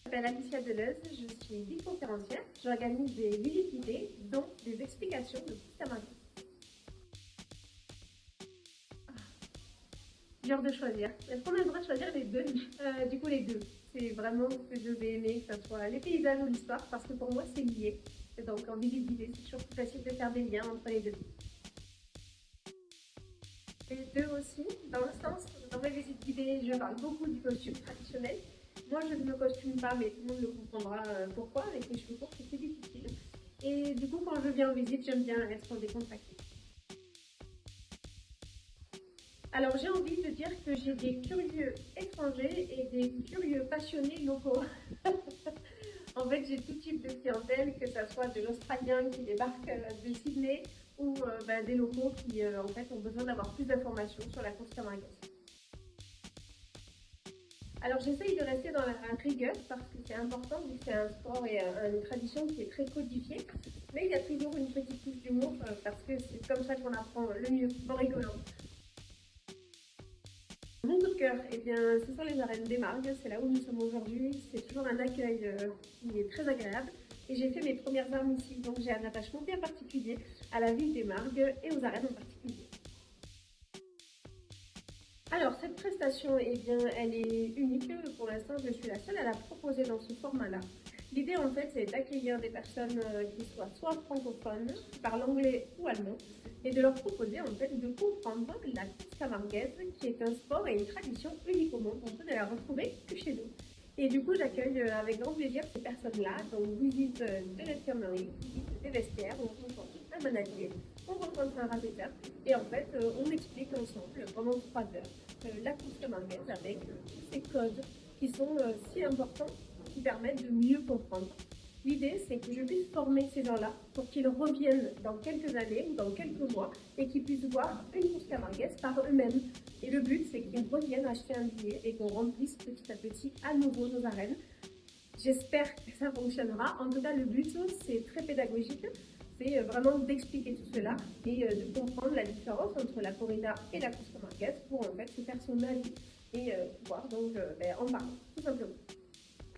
Je m'appelle Alicia Deleuze, je suis guide conférencière. J'organise des visites guidées, dont des explications de Cousteau. Dur de choisir. Est-ce qu'on a le droit de choisir les deux? Du coup, les deux. C'est vraiment ce que je vais aimer, que ce soit les paysages ou l'histoire, parce que pour moi, c'est lié. Et donc, en visite guidée, c'est toujours plus facile de faire des liens entre les deux. Les deux aussi, dans le sens, dans mes visites guidées, je parle beaucoup du costume traditionnel. Moi, je ne me costume pas, mais tout le monde le comprendra pourquoi. Avec les cheveux courts, c'est plus difficile. Et du coup, quand je viens en visite, j'aime bien être décontractée. Alors, j'ai envie de dire que j'ai des curieux étrangers et des curieux passionnés locaux. En fait, j'ai tout type de clientèle, que ce soit de l'Australien qui débarque de Sydney ou des locaux qui en fait, ont besoin d'avoir plus d'informations sur la course camarguaise. Alors j'essaye de rester dans la rigueur parce que c'est important vu que c'est un sport et une tradition qui est très codifiée. Mais il y a toujours une petite touche d'humour parce que c'est comme ça qu'on apprend le mieux, en rigolant. Mon coup de cœur, eh bien, ce sont les arènes des Margues, c'est là où nous sommes aujourd'hui. C'est toujours un accueil qui est très agréable. Et j'ai fait mes premières armes ici, donc j'ai un attachement bien particulier à la ville des Margues et aux arènes en particulier. Alors, cette prestation, eh bien, elle est unique. Pour l'instant, je suis la seule à la proposer dans ce format-là. L'idée, en fait, c'est d'accueillir des personnes qui soient soit francophones, qui parlent anglais ou allemand, et de leur proposer, en fait, de comprendre la course camarguaise, qui est un sport et une tradition unique au monde. On peut ne la retrouver que chez nous. Et du coup, j'accueille avec grand plaisir ces personnes-là. Donc, visite de l'infirmerie, visite des vestiaires, on rencontre un manager, on rencontre un rasetteur, et en fait, on explique ensemble pendant 3 heures la course camarguaise avec tous ces codes qui sont si importants, qui permettent de mieux comprendre. L'idée, c'est que je puisse former ces gens-là pour qu'ils reviennent dans quelques années ou dans quelques mois et qu'ils puissent voir une course camarguaise par eux-mêmes. Et le but, c'est qu'ils reviennent acheter un billet et qu'on remplisse petit à petit à nouveau nos arènes. J'espère que ça fonctionnera. En tout cas, le but, c'est très pédagogique. C'est vraiment d'expliquer tout cela et de comprendre la différence entre la corrida et la course camarguaise pour en fait se faire son avis et pouvoir donc en parler, tout simplement.